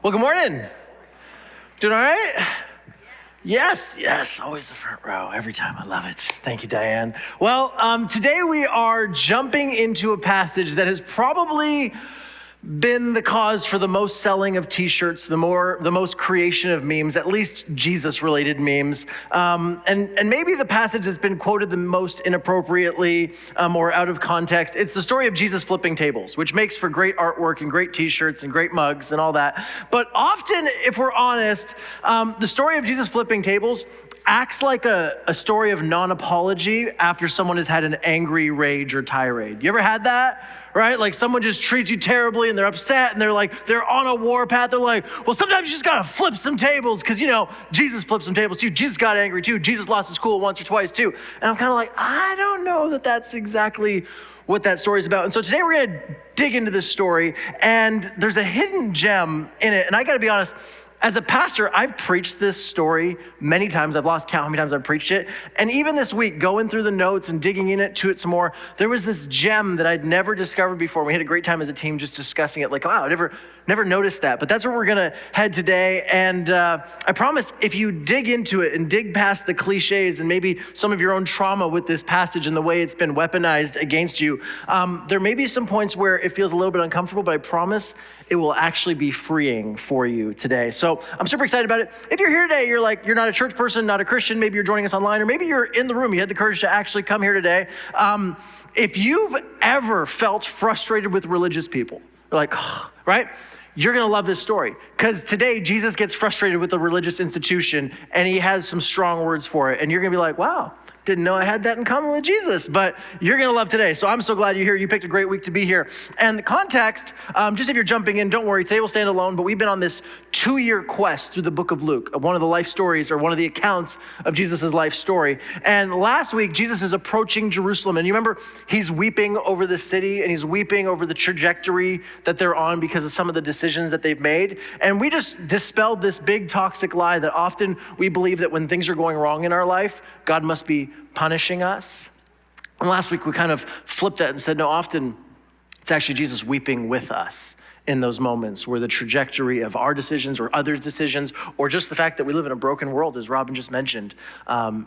Well, good morning. Doing all right? Yes, always the front row, every time. I love it. Thank you, Diane. Well, today we are jumping into a passage that has probably been the cause for the most selling of t-shirts, the most creation of memes, at least Jesus-related memes. And maybe the passage that's been quoted the most inappropriately or out of context. It's the story of Jesus flipping tables, which makes for great artwork and great t-shirts and great mugs and all that. But often, if we're honest, the story of Jesus flipping tables acts like a story of non-apology after someone has had an angry rage or tirade. You ever had that? Right? Like someone just treats you terribly and they're upset and they're on a warpath. They're like, well, sometimes you just gotta flip some tables because, Jesus flipped some tables too. Jesus got angry too. Jesus lost his cool once or twice too. And I'm kind of like, I don't know that that's exactly what that story's about. And so today we're gonna dig into this story, and there's a hidden gem in it. And I gotta be honest, as a pastor, I've preached this story many times. I've lost count how many times I've preached it. And even this week, going through the notes and digging into it some more, there was this gem that I'd never discovered before. We had a great time as a team just discussing it. Like, wow, I never noticed that. But that's where we're gonna head today. And I promise, if you dig into it and dig past the cliches and maybe some of your own trauma with this passage and the way it's been weaponized against you, there may be some points where it feels a little bit uncomfortable, but I promise it will actually be freeing for you today. So I'm super excited about it. If you're here today, you're not a church person, not a Christian, maybe you're joining us online, or maybe you're in the room, you had the courage to actually come here today. If you've ever felt frustrated with religious people, like, right? You're gonna love this story, because today Jesus gets frustrated with a religious institution and he has some strong words for it. And you're gonna be like, wow, didn't know I had that in common with Jesus, but you're gonna love today. So I'm so glad you're here. You picked a great week to be here. And the context, just if you're jumping in, don't worry, today we'll stand alone, but we've been on this 2-year quest through the book of Luke, one of the life stories or one of the accounts of Jesus's life story. And last week, Jesus is approaching Jerusalem. And you remember, he's weeping over the city and he's weeping over the trajectory that they're on because of some of the decisions that they've made. And we just dispelled this big toxic lie that often we believe that when things are going wrong in our life, God must be punishing us. And last week we kind of flipped that and said, no, often it's actually Jesus weeping with us in those moments where the trajectory of our decisions or others' decisions, or just the fact that we live in a broken world, as Robin just mentioned,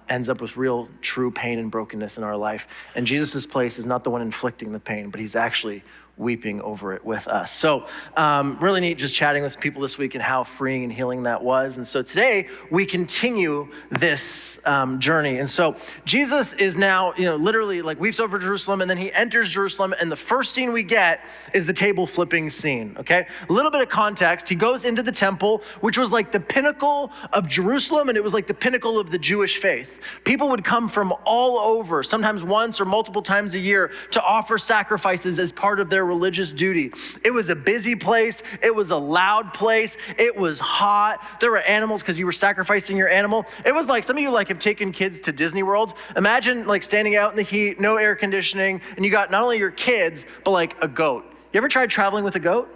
ends up with real, true pain and brokenness in our life. And Jesus's place is not the one inflicting the pain, but he's actually weeping over it with us. So really neat just chatting with people this week and how freeing and healing that was. And so today we continue this journey. And so Jesus is now, literally like weeps over Jerusalem, and then he enters Jerusalem, and the first scene we get is the table flipping scene, okay? A little bit of context. He goes into the temple, which was like the pinnacle of Jerusalem, and it was like the pinnacle of the Jewish faith. People would come from all over, sometimes once or multiple times a year, to offer sacrifices as part of their religious duty. It was a busy place. It was a loud place. It was hot. There were animals because you were sacrificing your animal. It was like, some of you have taken kids to Disney World. Imagine standing out in the heat, no air conditioning, and you got not only your kids, but a goat. You ever tried traveling with a goat?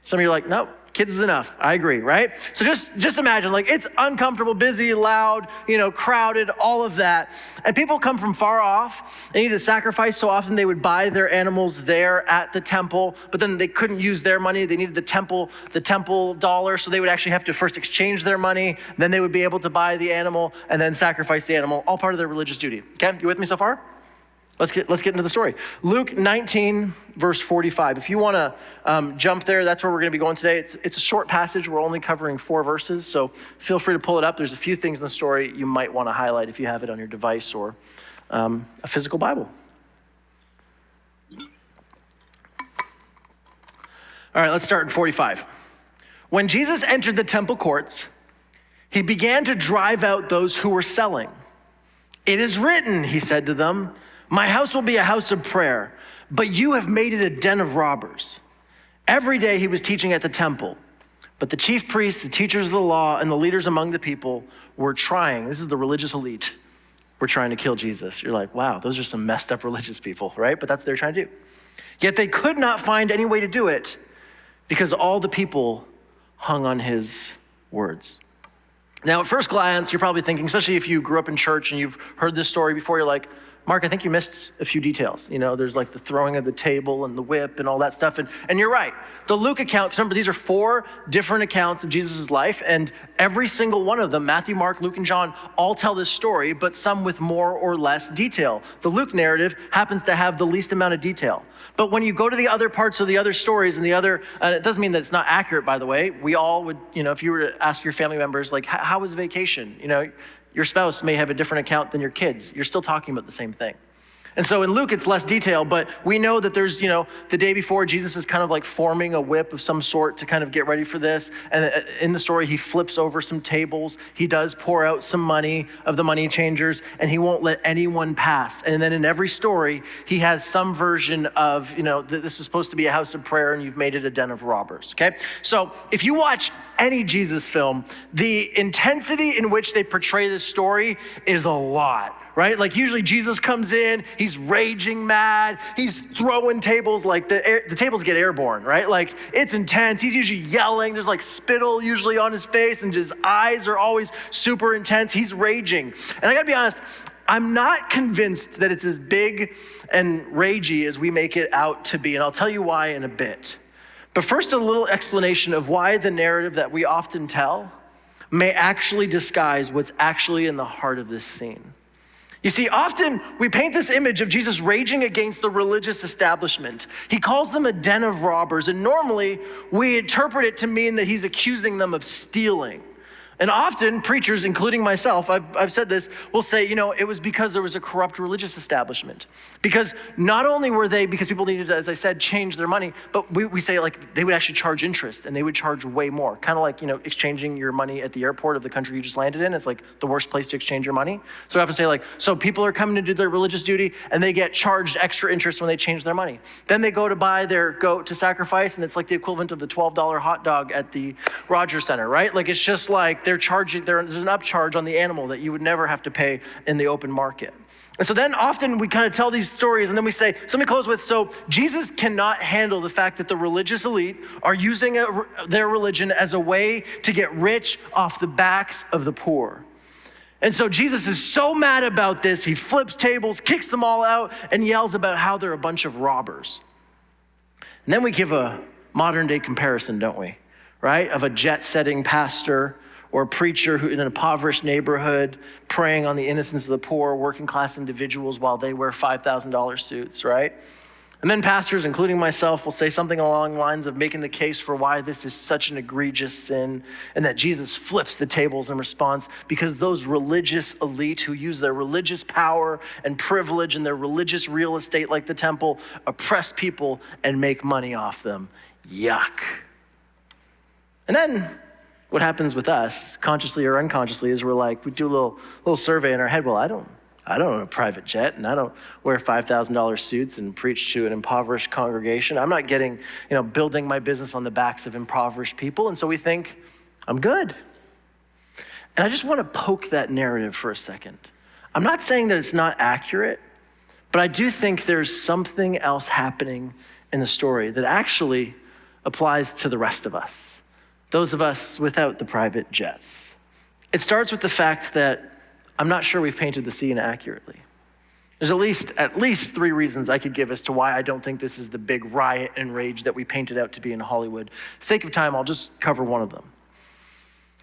Some of you are like, nope. Kids is enough. I agree, right? So just imagine, it's uncomfortable, busy, loud, crowded, all of that. And people come from far off. They need to sacrifice, so often they would buy their animals there at the temple, but then they couldn't use their money. They needed the temple dollar, so they would actually have to first exchange their money. Then they would be able to buy the animal and then sacrifice the animal, all part of their religious duty. Okay, you with me so far? Let's get into the story. Luke 19, verse 45. If you want to jump there, that's where we're going to be going today. It's a short passage. We're only covering 4 verses, so feel free to pull it up. There's a few things in the story you might want to highlight if you have it on your device or a physical Bible. All right, let's start in 45. When Jesus entered the temple courts, he began to drive out those who were selling. "It is written," he said to them, "My house will be a house of prayer, but you have made it a den of robbers." Every day he was teaching at the temple, but the chief priests, the teachers of the law, and the leaders among the people were trying, this is the religious elite, were trying to kill Jesus. You're like, wow, those are some messed up religious people, right? But that's what they're trying to do. Yet they could not find any way to do it because all the people hung on his words. Now, at first glance, you're probably thinking, especially if you grew up in church and you've heard this story before, you're like, Mark, I think you missed a few details. There's like the throwing of the table and the whip and all that stuff. And you're right. The Luke account, remember, these are 4 different accounts of Jesus' life, and every single one of them, Matthew, Mark, Luke, and John, all tell this story, but some with more or less detail. The Luke narrative happens to have the least amount of detail. But when you go to the other parts of the other stories and it doesn't mean that it's not accurate, by the way. We all would, if you were to ask your family members, like, how was vacation? Your spouse may have a different account than your kids. You're still talking about the same thing. And so in Luke, it's less detail, but we know that there's, the day before, Jesus is kind of like forming a whip of some sort to kind of get ready for this. And in the story, he flips over some tables. He does pour out some money of the money changers, and he won't let anyone pass. And then in every story, he has some version of, this is supposed to be a house of prayer, and you've made it a den of robbers, okay? So if you watch any Jesus film, the intensity in which they portray this story is a lot, right? Like usually Jesus comes in, he's raging mad, he's throwing tables, like the tables get airborne, right? Like it's intense. He's usually yelling. There's like spittle usually on his face, and his eyes are always super intense. He's raging. And I gotta be honest, I'm not convinced that it's as big and ragey as we make it out to be. And I'll tell you why in a bit. But first, a little explanation of why the narrative that we often tell may actually disguise what's actually in the heart of this scene. You see, often we paint this image of Jesus raging against the religious establishment. He calls them a den of robbers, and normally we interpret it to mean that he's accusing them of stealing. And often preachers, including myself, I've said this, will say, it was because there was a corrupt religious establishment. Because not only were they, because people needed to, as I said, change their money, but we say like they would actually charge interest, and they would charge way more. Kind of like, exchanging your money at the airport of the country you just landed in. It's like the worst place to exchange your money. So I have to say so people are coming to do their religious duty, and they get charged extra interest when they change their money. Then they go to buy their goat to sacrifice, and it's like the equivalent of the $12 hot dog at the Rogers Center, right? Like it's just like there's an upcharge on the animal that you would never have to pay in the open market. And so then often we kind of tell these stories, and then we say, so let me close with, so Jesus cannot handle the fact that the religious elite are using their religion as a way to get rich off the backs of the poor. And so Jesus is so mad about this, he flips tables, kicks them all out, and yells about how they're a bunch of robbers. And then we give a modern day comparison, don't we? Right? Of a jet-setting pastor or a preacher who in an impoverished neighborhood preying on the innocence of the poor, working class individuals while they wear $5,000 suits, right? And then pastors, including myself, will say something along the lines of making the case for why this is such an egregious sin, and that Jesus flips the tables in response because those religious elite who use their religious power and privilege and their religious real estate like the temple oppress people and make money off them. Yuck. And then what happens with us, consciously or unconsciously, is we do a little survey in our head. Well, I don't own a private jet, and I don't wear $5,000 suits and preach to an impoverished congregation. I'm not getting, building my business on the backs of impoverished people. And so we think, I'm good. And I just want to poke that narrative for a second. I'm not saying that it's not accurate, but I do think there's something else happening in the story that actually applies to the rest of us. Those of us without the private jets. It starts with the fact that I'm not sure we've painted the scene accurately. There's at least 3 reasons I could give as to why I don't think this is the big riot and rage that we painted out to be in Hollywood. Sake of time, I'll just cover one of them.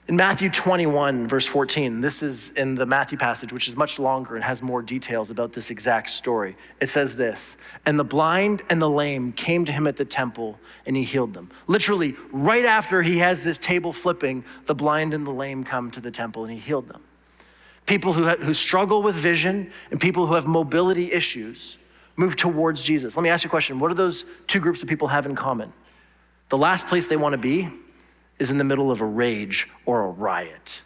In Matthew 21, verse 14, this is in the Matthew passage, which is much longer and has more details about this exact story. It says this, and the blind and the lame came to him at the temple, and he healed them. Literally, right after he has this table flipping, the blind and the lame come to the temple, and he healed them. People who struggle with vision and people who have mobility issues move towards Jesus. Let me ask you a question. What do those 2 groups of people have in common? The last place they want to be is in the middle of a rage or a riot.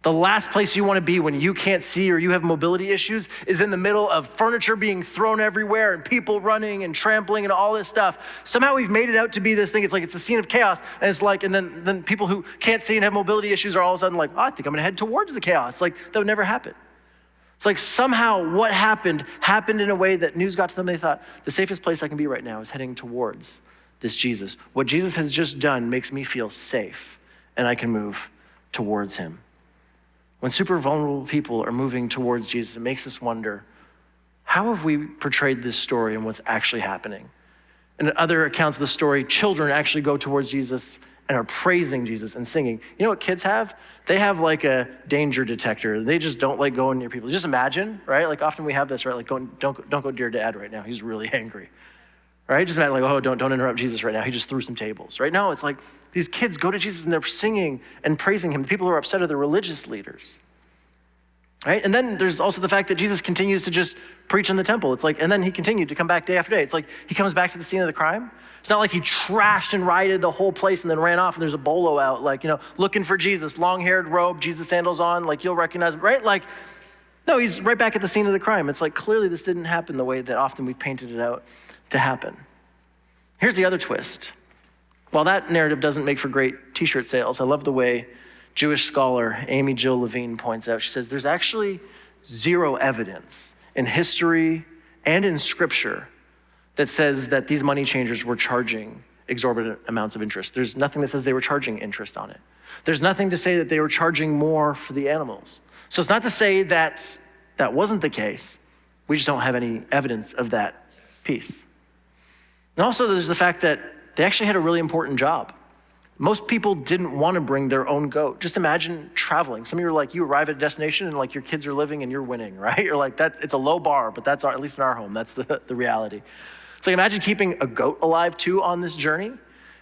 The last place you want to be when you can't see or you have mobility issues is in the middle of furniture being thrown everywhere and people running and trampling and all this stuff. Somehow we've made it out to be this thing. It's like it's a scene of chaos. And it's like, and then people who can't see and have mobility issues are all of a sudden like, I think I'm going to head towards the chaos. Like that would never happen. It's like somehow what happened in a way that news got to them. They thought the safest place I can be right now is heading towards this Jesus. What Jesus has just done makes me feel safe, and I can move towards him. When super vulnerable people are moving towards Jesus, it makes us wonder, How have we portrayed this story and what's actually happening? In other accounts of the story, children actually go towards Jesus and are praising Jesus and singing. You know what kids have? They have like a danger detector. They just don't like going near people. Just imagine, right? Like often we have this, right? Like don't go near Dad right now. He's really angry, right? Just imagine like, oh, don't interrupt Jesus right now. He just threw some tables, right? No, it's like these kids go to Jesus and they're singing and praising him. The people who are upset are the religious leaders, right? And then there's also the fact that Jesus continues to just preach in the temple. It's like, and then he continued to come back day after day. It's like he comes back to the scene of the crime. It's not like he trashed and rioted the whole place and then ran off and there's a bolo out, like, looking for Jesus, long-haired robe, Jesus sandals on, like you'll recognize him, right? Like, no, he's right back at the scene of the crime. It's like clearly this didn't happen the way that often we've painted it out to happen. Here's the other twist. While that narrative doesn't make for great t-shirt sales, I love the way Jewish scholar Amy Jill Levine points out. She says there's actually zero evidence in history and in scripture that says that these money changers were charging exorbitant amounts of interest. There's nothing that says they were charging interest on it. There's nothing to say that they were charging more for the animals. So it's not to say that that wasn't the case. We just don't have any evidence of that piece. And also there's the fact that they actually had a really important job. Most people didn't want to bring their own goat. Just imagine traveling. Some of you are like, you arrive at a destination and like your kids are living and you're winning, right? You're like, it's a low bar, but that's at least in our home, that's the reality. So imagine keeping a goat alive too on this journey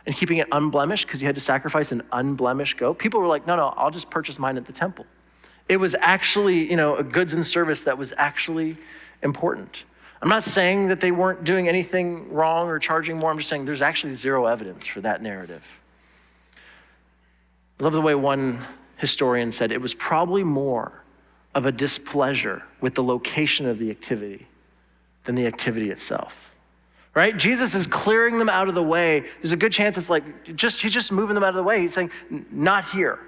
and keeping it unblemished because you had to sacrifice an unblemished goat. People were like, no, I'll just purchase mine at the temple. It was actually, a goods and service that was actually important. I'm not saying that they weren't doing anything wrong or charging more. I'm just saying there's actually zero evidence for that narrative. I love the way one historian said it was probably more of a displeasure with the location of the activity than the activity itself. Right? Jesus is clearing them out of the way. There's a good chance it's like, he's just moving them out of the way. He's saying, not here.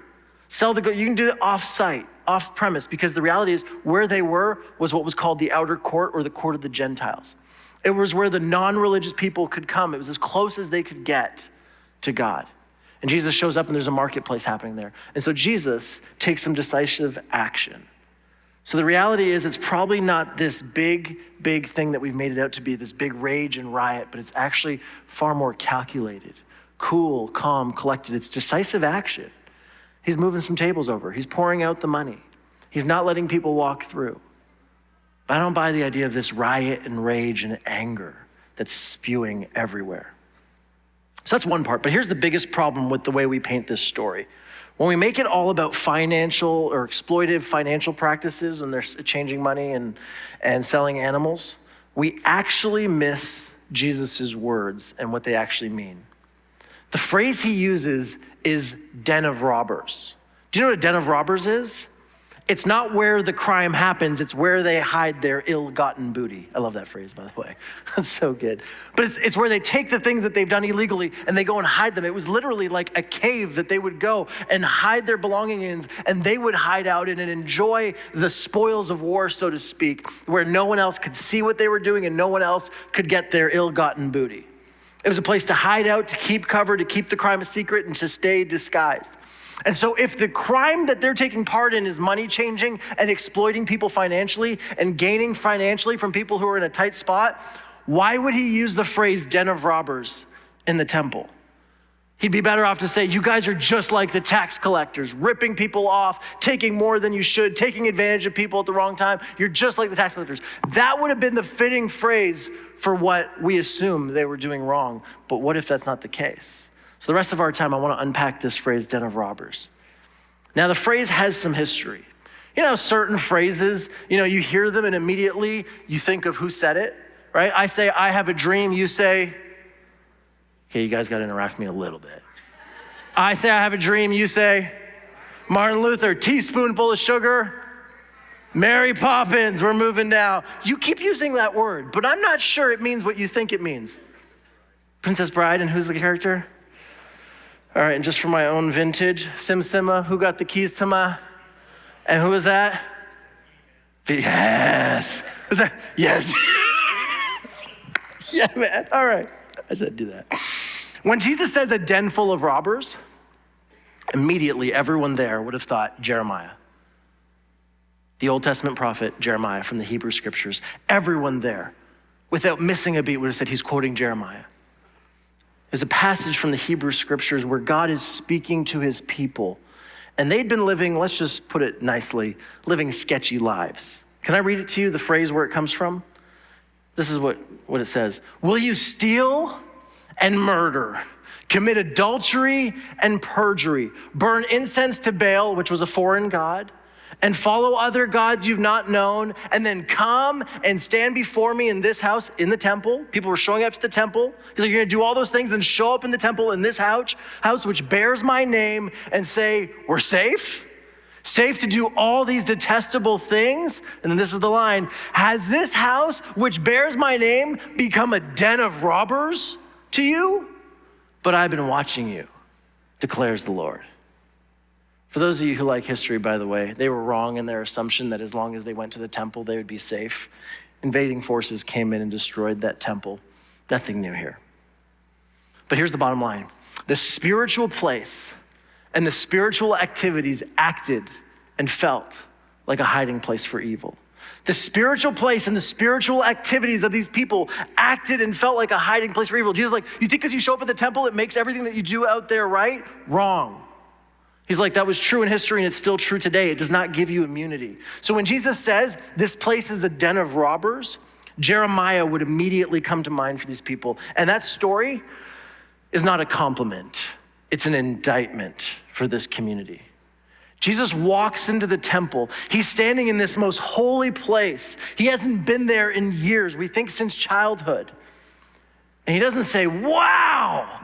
Sell the goat. You can do it off-site, off-premise, because the reality is where they were was what was called the outer court or the court of the Gentiles. It was where the non-religious people could come. It was as close as they could get to God. And Jesus shows up and there's a marketplace happening there. And so Jesus takes some decisive action. So the reality is it's probably not this big thing that we've made it out to be, this big rage and riot, but it's actually far more calculated, cool, calm, collected. It's decisive action. He's moving some tables over. He's pouring out the money. He's not letting people walk through. But I don't buy the idea of this riot and rage and anger that's spewing everywhere. So that's one part, but here's the biggest problem with the way we paint this story. When we make it all about financial or exploitive financial practices when they're changing money and selling animals, we actually miss Jesus's words and what they actually mean. The phrase he uses is den of robbers. Do you know what a den of robbers is? It's not where the crime happens, it's where they hide their ill-gotten booty. I love that phrase, by the way. That's so good. But it's where they take the things that they've done illegally and they go and hide them. It was literally like a cave that they would go and hide their belongings in, and they would hide out in and enjoy the spoils of war, so to speak, where no one else could see what they were doing and no one else could get their ill-gotten booty. It was a place to hide out, to keep cover, to keep the crime a secret, and to stay disguised. And so if the crime that they're taking part in is money changing and exploiting people financially and gaining financially from people who are in a tight spot, why would he use the phrase den of robbers in the temple? He'd be better off to say, you guys are just like the tax collectors, ripping people off, taking more than you should, taking advantage of people at the wrong time. You're just like the tax collectors. That would have been the fitting phrase for what we assume they were doing wrong. But what if that's not the case? So the rest of our time, I want to unpack this phrase, den of robbers. Now, the phrase has some history. Certain phrases, you hear them and immediately you think of who said it, right? I say, I have a dream. You say, okay, you guys got to interact with me a little bit. I say, I have a dream. You say, Martin Luther, teaspoonful of sugar. Mary Poppins, we're moving now. You keep using that word, but I'm not sure it means what you think it means. Princess Bride, and who's the character? All right, and just for my own vintage, Sim Simma, who got the keys to my, and who was that? Yes. Was that? Yes. Yeah, man. All right. I should do that. When Jesus says a den full of robbers, immediately everyone there would have thought Jeremiah. the Old Testament prophet Jeremiah from the Hebrew scriptures. Everyone there, without missing a beat, would have said he's quoting Jeremiah. There's a passage from the Hebrew scriptures where God is speaking to his people, and they'd been living, let's just put it nicely, living sketchy lives. Can I read it to you, the phrase where it comes from? This is what it says. Will you steal and murder, commit adultery and perjury, burn incense to Baal, which was a foreign god, and follow other gods you've not known, and then come and stand before me in this house, in the temple? People were showing up to the temple. He's like, you're gonna do all those things and show up in the temple in this house which bears my name, and say, we're safe? Safe to do all these detestable things? And then this is the line, has this house which bears my name become a den of robbers to you? But I've been watching you, declares the Lord. For those of you who like history, by the way, they were wrong in their assumption that as long as they went to the temple, they would be safe. Invading forces came in and destroyed that temple. Nothing new here. But here's the bottom line. The spiritual place and the spiritual activities acted and felt like a hiding place for evil. The spiritual place and the spiritual activities of these people acted and felt like a hiding place for evil. Jesus is like, you think because you show up at the temple, it makes everything that you do out there right? Wrong. He's like, that was true in history and it's still true today. It does not give you immunity. So when Jesus says this place is a den of robbers, Jeremiah would immediately come to mind for these people. And that story is not a compliment. It's an indictment for this community. Jesus walks into the temple. He's standing in this most holy place. He hasn't been there in years. We think since childhood. And he doesn't say, wow,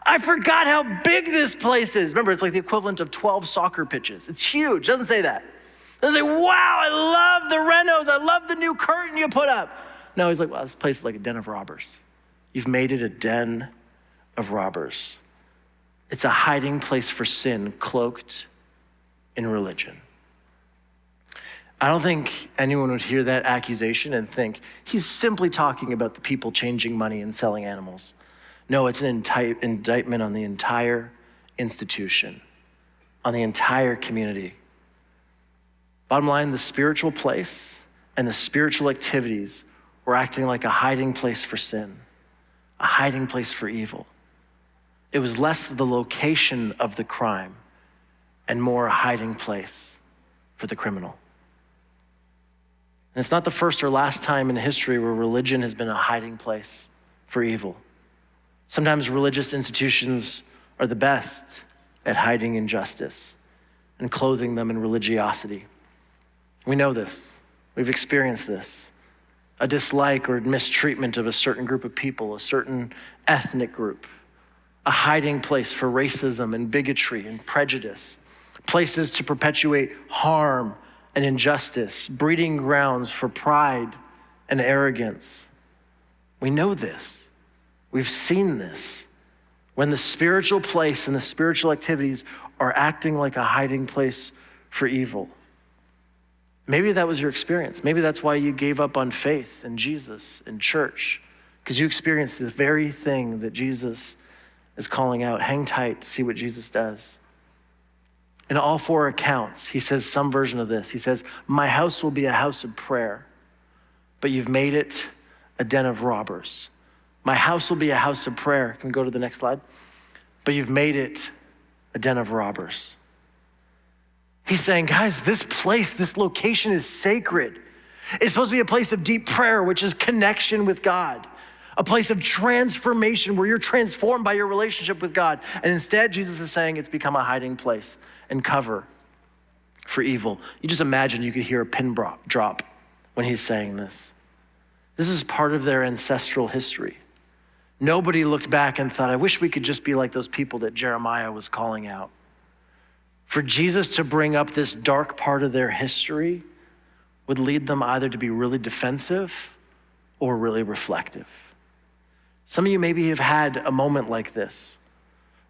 I forgot how big this place is. Remember, it's like the equivalent of 12 soccer pitches. It's huge. It doesn't say that. It doesn't say, wow, I love the renos. I love the new curtain you put up. No, he's like, wow, this place is like a den of robbers. You've made it a den of robbers. It's a hiding place for sin cloaked in religion. I don't think anyone would hear that accusation and think he's simply talking about the people changing money and selling animals. No, it's an indictment on the entire institution, on the entire community. Bottom line, the spiritual place and the spiritual activities were acting like a hiding place for sin, a hiding place for evil. It was less the location of the crime and more a hiding place for the criminal. And it's not the first or last time in history where religion has been a hiding place for evil. Sometimes religious institutions are the best at hiding injustice and clothing them in religiosity. We know this. We've experienced this. A dislike or mistreatment of a certain group of people, a certain ethnic group, a hiding place for racism and bigotry and prejudice, places to perpetuate harm and injustice, breeding grounds for pride and arrogance. We know this. We've seen this. When the spiritual place and the spiritual activities are acting like a hiding place for evil. Maybe that was your experience. Maybe that's why you gave up on faith in Jesus, in church, because you experienced the very thing that Jesus is calling out. Hang tight to see what Jesus does. In all four accounts, he says some version of this. He says, my house will be a house of prayer, but you've made it a den of robbers. My house will be a house of prayer. Can we go to the next slide? But you've made it a den of robbers. He's saying, guys, this place, this location is sacred. It's supposed to be a place of deep prayer, which is connection with God. A place of transformation where you're transformed by your relationship with God. And instead, Jesus is saying it's become a hiding place and cover for evil. You just imagine you could hear a pin drop when he's saying this. This is part of their ancestral history. Nobody looked back and thought, I wish we could just be like those people that Jeremiah was calling out. For Jesus to bring up this dark part of their history would lead them either to be really defensive or really reflective. Some of you maybe have had a moment like this,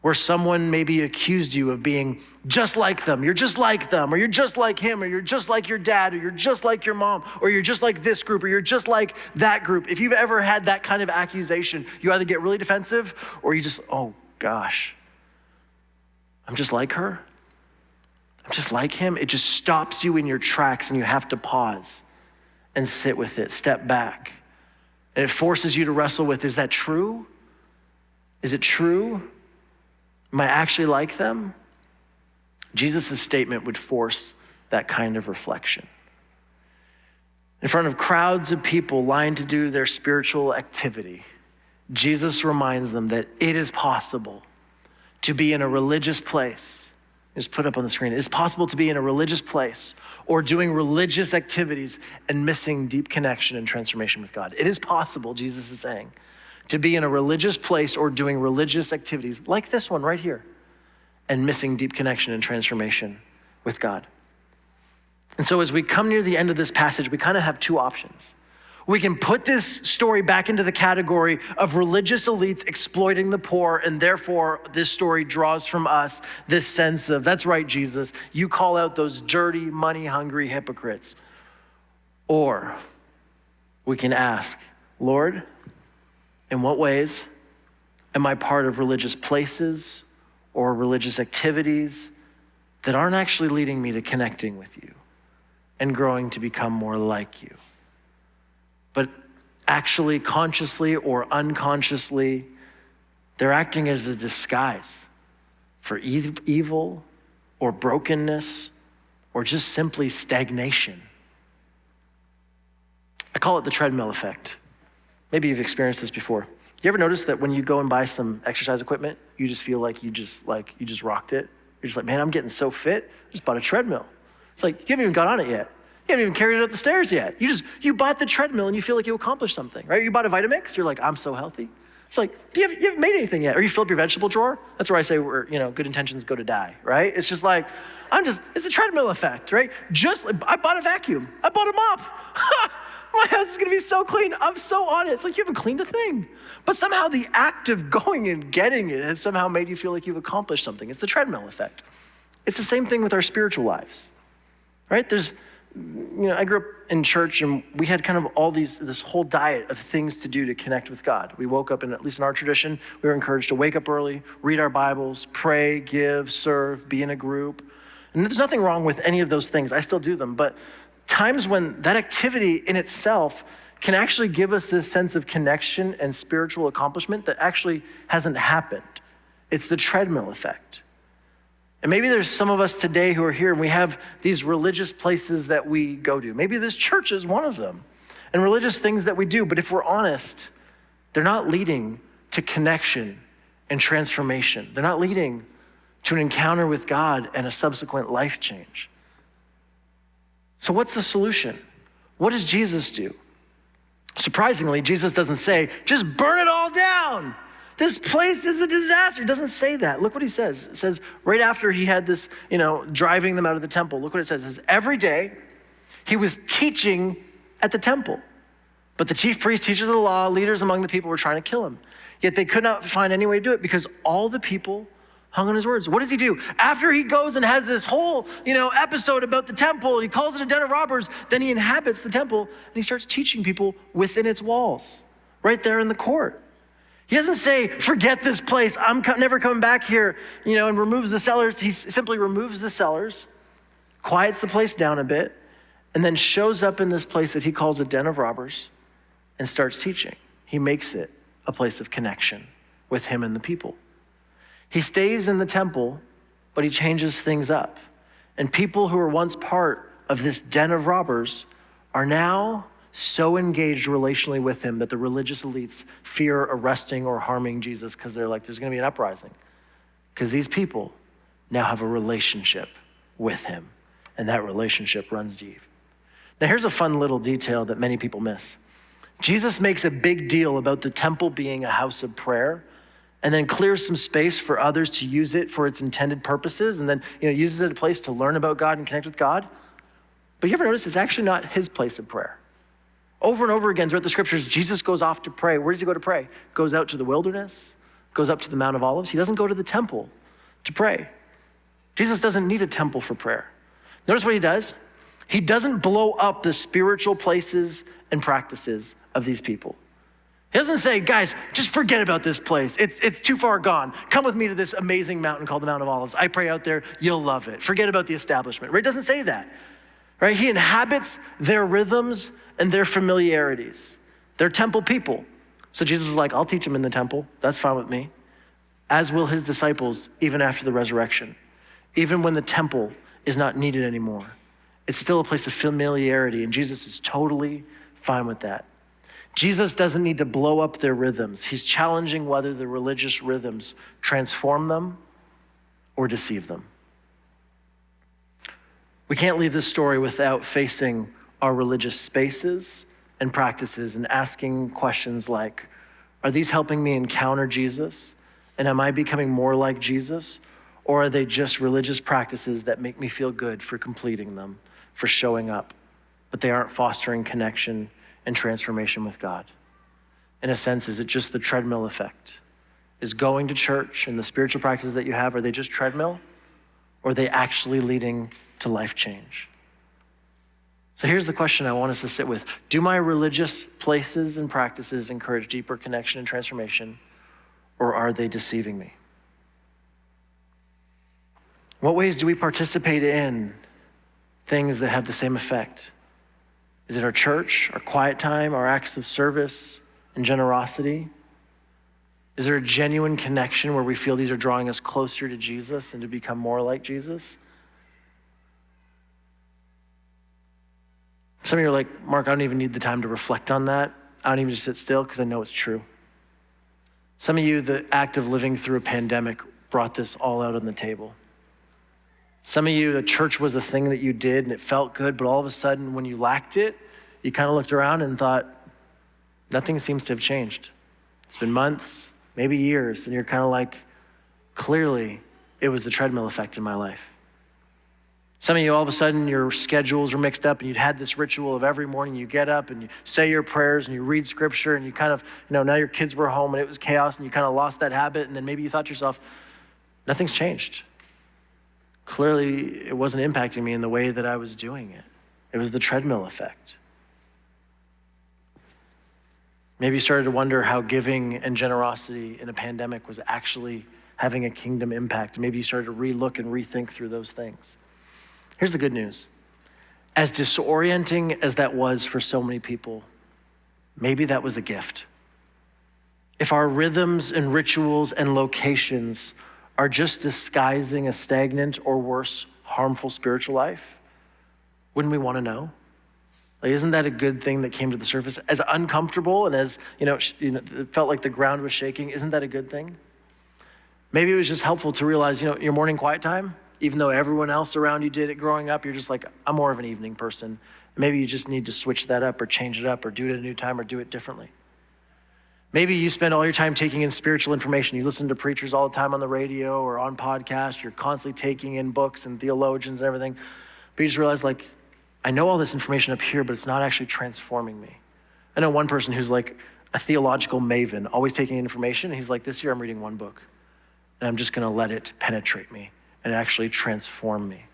where someone maybe accused you of being just like them. You're just like them, or you're just like him, or you're just like your dad, or you're just like your mom, or you're just like this group, or you're just like that group. If you've ever had that kind of accusation, you either get really defensive or you just, oh gosh, I'm just like her. I'm just like him. It just stops you in your tracks and you have to pause and sit with it, step back. And it forces you to wrestle with, is that true? Is it true? Am I actually like them? Jesus' statement would force that kind of reflection. In front of crowds of people lined to do their spiritual activity, Jesus reminds them that it is possible to be in a religious place. Just put up on the screen. It is possible to be in a religious place or doing religious activities and missing deep connection and transformation with God. It is possible, Jesus is saying, to be in a religious place or doing religious activities like this one right here and missing deep connection and transformation with God. And so as we come near the end of this passage, we kind of have two options. We can put this story back into the category of religious elites exploiting the poor, and therefore this story draws from us this sense of, that's right, Jesus, you call out those dirty, money-hungry hypocrites. Or we can ask, Lord, in what ways am I part of religious places or religious activities that aren't actually leading me to connecting with you and growing to become more like you? But actually, consciously or unconsciously, they're acting as a disguise for evil or brokenness or just simply stagnation. I call it the treadmill effect. Maybe you've experienced this before. You ever notice that when you go and buy some exercise equipment, you just feel like you just rocked it? You're just like, man, I'm getting so fit. I just bought a treadmill. It's like, you haven't even got on it yet. You haven't even carried it up the stairs yet. You bought the treadmill and you feel like you accomplished something, right? You bought a Vitamix, you're like, I'm so healthy. It's like, you haven't made anything yet. Or you fill up your vegetable drawer. That's where I say, good intentions go to die, right? It's just like, it's the treadmill effect, right? I bought a vacuum. I bought a mop. My house is gonna be so clean. I'm so on it. It's like you haven't cleaned a thing. But somehow the act of going and getting it has somehow made you feel like you've accomplished something. It's the treadmill effect. It's the same thing with our spiritual lives, right? I grew up in church and we had kind of this whole diet of things to do to connect with God. We woke up, at least in our tradition, we were encouraged to wake up early, read our Bibles, pray, give, serve, be in a group. And there's nothing wrong with any of those things. I still do them, but times when that activity in itself can actually give us this sense of connection and spiritual accomplishment that actually hasn't happened. It's the treadmill effect. And maybe there's some of us today who are here and we have these religious places that we go to. Maybe this church is one of them, and religious things that we do. But if we're honest, they're not leading to connection and transformation. They're not leading to an encounter with God and a subsequent life change. So what's the solution? What does Jesus do? Surprisingly, Jesus doesn't say, just burn it all down. This place is a disaster. He doesn't say that. Look what he says. It says right after he had this, driving them out of the temple, look what it says. It says, every day he was teaching at the temple. But the chief priests, teachers of the law, leaders among the people were trying to kill him. Yet they could not find any way to do it because all the people hung on his words. What does he do? After he goes and has this whole, episode about the temple, and he calls it a den of robbers, then he inhabits the temple and he starts teaching people within its walls, right there in the court. He doesn't say, forget this place, I'm never coming back here, and removes the sellers. He simply removes the sellers, quiets the place down a bit, and then shows up in this place that he calls a den of robbers and starts teaching. He makes it a place of connection with him and the people. He stays in the temple, but he changes things up. And people who were once part of this den of robbers are now so engaged relationally with him that the religious elites fear arresting or harming Jesus because they're like, there's gonna be an uprising. Because these people now have a relationship with him, and that relationship runs deep. Now here's a fun little detail that many people miss. Jesus makes a big deal about the temple being a house of prayer, and then clears some space for others to use it for its intended purposes, and then uses it as a place to learn about God and connect with God. But you ever notice it's actually not his place of prayer? Over and over again throughout the scriptures, Jesus goes off to pray. Where does he go to pray? Goes out to the wilderness, goes up to the Mount of Olives. He doesn't go to the temple to pray. Jesus doesn't need a temple for prayer. Notice what he does. He doesn't blow up the spiritual places and practices of these people. He doesn't say, guys, just forget about this place. It's too far gone. Come with me to this amazing mountain called the Mount of Olives. I pray out there, you'll love it. Forget about the establishment, right? It doesn't say that, right? He inhabits their rhythms and their familiarities. They're temple people. So Jesus is like, I'll teach them in the temple. That's fine with me. As will his disciples, even after the resurrection. Even when the temple is not needed anymore. It's still a place of familiarity, and Jesus is totally fine with that. Jesus doesn't need to blow up their rhythms. He's challenging whether the religious rhythms transform them or deceive them. We can't leave this story without facing our religious spaces and practices and asking questions like, are these helping me encounter Jesus? And am I becoming more like Jesus? Or are they just religious practices that make me feel good for completing them, for showing up, but they aren't fostering connection and transformation with God? In a sense, is it just the treadmill effect? Is going to church and the spiritual practices that you have, are they just treadmill? Or are they actually leading to life change? So here's the question I want us to sit with. Do my religious places and practices encourage deeper connection and transformation, or are they deceiving me? What ways do we participate in things that have the same effect? Is it our church, our quiet time, our acts of service and generosity? Is there a genuine connection where we feel these are drawing us closer to Jesus and to become more like Jesus? Some of you are like, Mark, I don't even need the time to reflect on that. I don't even just sit still because I know it's true. Some of you, the act of living through a pandemic brought this all out on the table. Some of you, the church was a thing that you did and it felt good, but all of a sudden when you lacked it, you kind of looked around and thought, nothing seems to have changed. It's been months, maybe years, and you're kind of like, clearly it was the treadmill effect in my life. Some of you, all of a sudden, your schedules are mixed up and you'd had this ritual of every morning you get up and you say your prayers and you read scripture and you kind of, now your kids were home and it was chaos and you kind of lost that habit, and then maybe you thought to yourself, nothing's changed. Clearly, it wasn't impacting me in the way that I was doing it. It was the treadmill effect. Maybe you started to wonder how giving and generosity in a pandemic was actually having a kingdom impact. Maybe you started to relook and rethink through those things. Here's the good news. As disorienting as that was for so many people, maybe that was a gift. If our rhythms and rituals and locations are just disguising a stagnant or worse, harmful spiritual life, wouldn't we want to know? Like, isn't that a good thing that came to the surface? As uncomfortable and as, it felt like the ground was shaking, isn't that a good thing? Maybe it was just helpful to realize, your morning quiet time, even though everyone else around you did it growing up, you're just like, I'm more of an evening person. Maybe you just need to switch that up or change it up or do it at a new time or do it differently. Maybe you spend all your time taking in spiritual information. You listen to preachers all the time on the radio or on podcasts. You're constantly taking in books and theologians and everything. But you just realize, I know all this information up here, but it's not actually transforming me. I know one person who's like a theological maven, always taking information. And he's like, this year I'm reading one book, and I'm just going to let it penetrate me and actually transform me.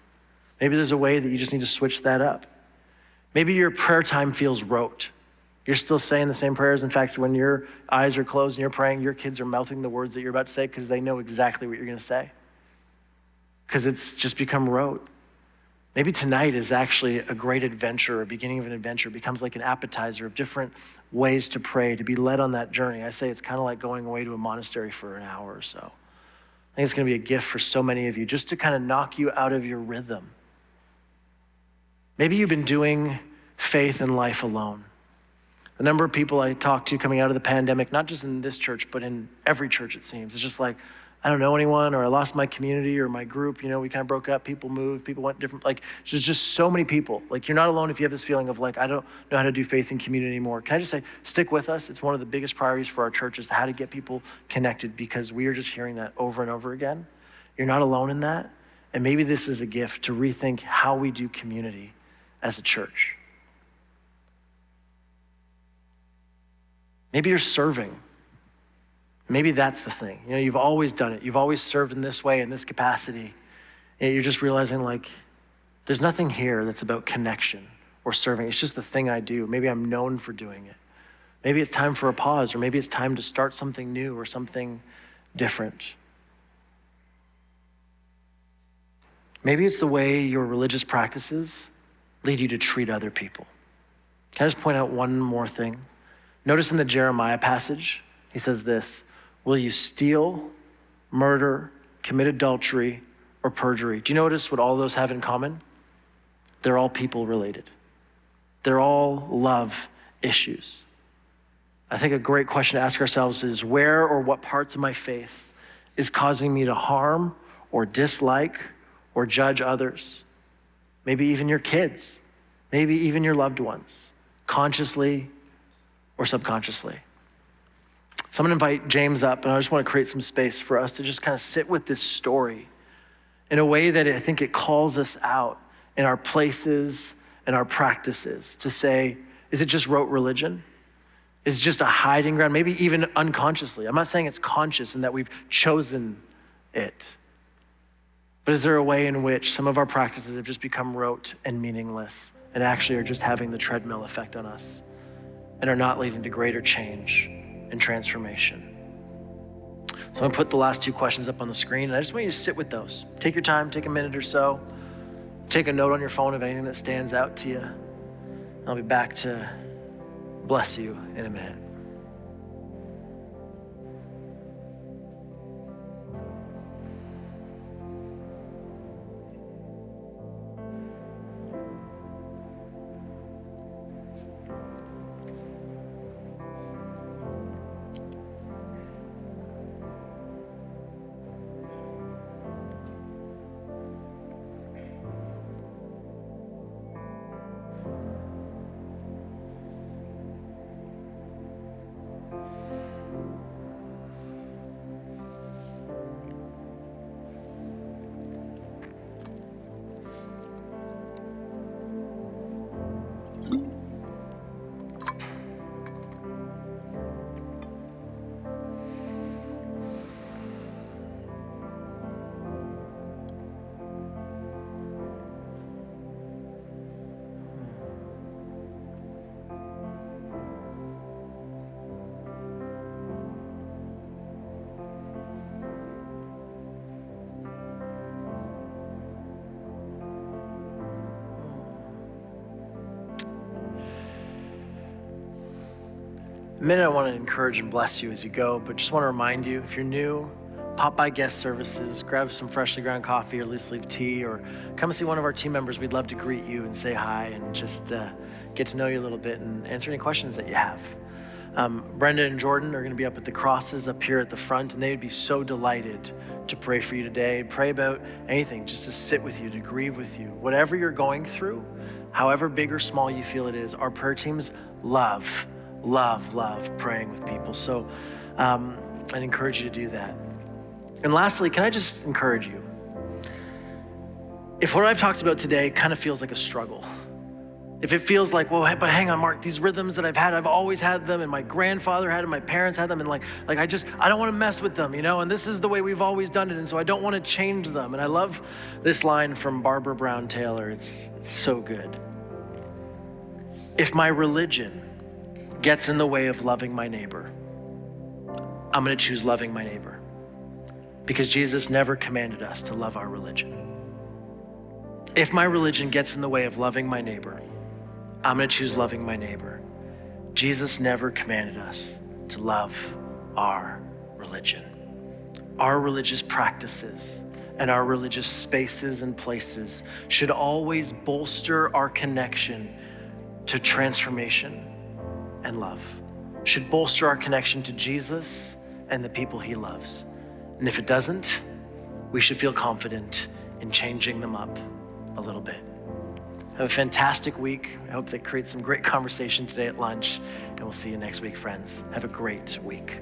Maybe there's a way that you just need to switch that up. Maybe your prayer time feels rote. You're still saying the same prayers. In fact, when your eyes are closed and you're praying, your kids are mouthing the words that you're about to say because they know exactly what you're going to say. Because it's just become rote. Maybe tonight is actually a great adventure, a beginning of an adventure. It becomes like an appetizer of different ways to pray, to be led on that journey. I say it's kind of like going away to a monastery for an hour or so. I think it's going to be a gift for so many of you, just to kind of knock you out of your rhythm. Maybe you've been doing faith and life alone. The number of people I talked to coming out of the pandemic, not just in this church, but in every church it seems, it's just like, I don't know anyone, or I lost my community or my group, we kind of broke up, people moved, people went different, there's just so many people. You're not alone if you have this feeling of I don't know how to do faith and community anymore. Can I just say, stick with us. It's one of the biggest priorities for our church is how to get people connected, because we are just hearing that over and over again. You're not alone in that. And maybe this is a gift to rethink how we do community as a church. Maybe you're serving. Maybe that's the thing. You've always done it. You've always served in this way, in this capacity. And you're just realizing there's nothing here that's about connection or serving. It's just the thing I do. Maybe I'm known for doing it. Maybe it's time for a pause, or maybe it's time to start something new or something different. Maybe it's the way your religious practices lead you to treat other people. Can I just point out one more thing? Notice in the Jeremiah passage, he says this: will you steal, murder, commit adultery, or perjury? Do you notice what all those have in common? They're all people related. They're all love issues. I think a great question to ask ourselves is, where or what parts of my faith is causing me to harm or dislike or judge others? Maybe even your kids, maybe even your loved ones, consciously or subconsciously. So I'm gonna invite James up, and I just wanna create some space for us to just kind of sit with this story in a way that I think it calls us out in our places and our practices to say, is it just rote religion? Is it just a hiding ground, maybe even unconsciously? I'm not saying it's conscious and that we've chosen it. But is there a way in which some of our practices have just become rote and meaningless and actually are just having the treadmill effect on us and are not leading to greater change and transformation? So I'm gonna put the last two questions up on the screen, and I just want you to sit with those. Take your time, take a minute or so. Take a note on your phone of anything that stands out to you. I'll be back to bless you in a minute. A minute, I want to encourage and bless you as you go, but just want to remind you, if you're new, pop by guest services, grab some freshly ground coffee or loose leaf tea, or come and see one of our team members. We'd love to greet you and say hi and just get to know you a little bit and answer any questions that you have. Brenda and Jordan are going to be up at the crosses up here at the front, and they would be so delighted to pray for you today, pray about anything, just to sit with you, to grieve with you. Whatever you're going through, however big or small you feel it is, our prayer teams love praying with people. So I'd encourage you to do that. And lastly, can I just encourage you? If what I've talked about today kind of feels like a struggle, if it feels like, well, but hang on, Mark, these rhythms that I've had, I've always had them, and my grandfather had them, my parents had them, and I don't want to mess with them, and this is the way we've always done it, and so I don't want to change them. And I love this line from Barbara Brown Taylor. It's so good. If my religion gets in the way of loving my neighbor, I'm going to choose loving my neighbor, because Jesus never commanded us to love our religion. If my religion gets in the way of loving my neighbor, I'm going to choose loving my neighbor. Jesus never commanded us to love our religion. Our religious practices and our religious spaces and places should always bolster our connection to transformation and love, should bolster our connection to Jesus and the people he loves. And if it doesn't, we should feel confident in changing them up a little bit. Have a fantastic week. I hope that creates some great conversation today at lunch, and we'll see you next week, friends. Have a great week.